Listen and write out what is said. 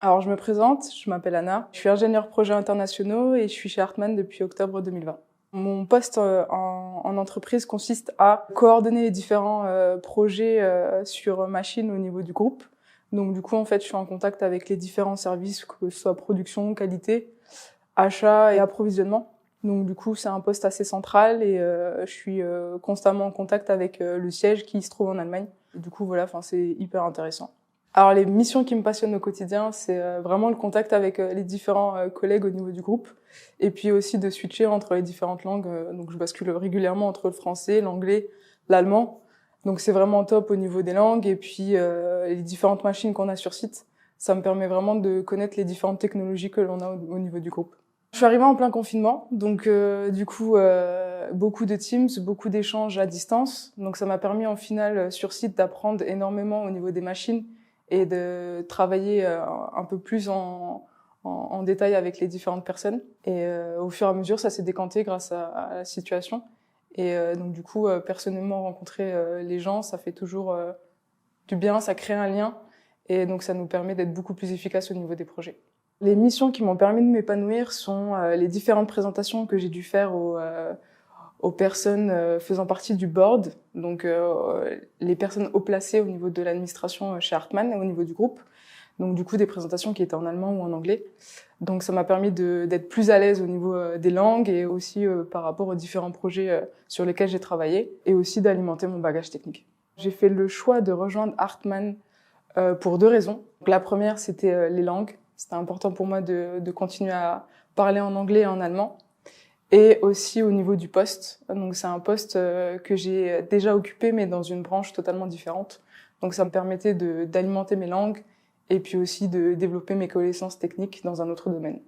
Alors je me présente, je m'appelle Anna, je suis ingénieure projet internationaux et je suis chez Hartmann depuis octobre 2020. Mon poste en entreprise consiste à coordonner les différents projets sur machine au niveau du groupe. Donc du coup en fait je suis en contact avec les différents services, que ce soit production, qualité, achat et approvisionnement. Donc du coup c'est un poste assez central et je suis constamment en contact avec le siège qui se trouve en Allemagne. Du coup voilà, c'est hyper intéressant. Alors les missions qui me passionnent au quotidien, c'est vraiment le contact avec les différents collègues au niveau du groupe, et puis aussi de switcher entre les différentes langues. Donc je bascule régulièrement entre le français, l'anglais, l'allemand. Donc c'est vraiment top au niveau des langues, et puis les différentes machines qu'on a sur site, ça me permet vraiment de connaître les différentes technologies que l'on a au niveau du groupe. Je suis arrivée en plein confinement, donc du coup beaucoup de Teams, beaucoup d'échanges à distance. Donc ça m'a permis en finale sur site d'apprendre énormément au niveau des machines et de travailler un peu plus en détail avec les différentes personnes. Et au fur et à mesure, ça s'est décanté grâce à la situation. Et donc du coup, personnellement, rencontrer les gens, ça fait toujours du bien, ça crée un lien. Et donc ça nous permet d'être beaucoup plus efficaces au niveau des projets. Les missions qui m'ont permis de m'épanouir sont les différentes présentations que j'ai dû faire aux personnes faisant partie du board, donc les personnes haut placées au niveau de l'administration chez Hartmann, au niveau du groupe. Donc du coup des présentations qui étaient en allemand ou en anglais. Donc ça m'a permis d'être plus à l'aise au niveau des langues et aussi par rapport aux différents projets sur lesquels j'ai travaillé, et aussi d'alimenter mon bagage technique. J'ai fait le choix de rejoindre Hartmann pour deux raisons. Donc, la première, c'était les langues. C'était important pour moi de continuer à parler en anglais et en allemand. Et aussi au niveau du poste. Donc c'est un poste que j'ai déjà occupé, mais dans une branche totalement différente. Donc ça me permettait d'alimenter mes langues et puis aussi de développer mes connaissances techniques dans un autre domaine.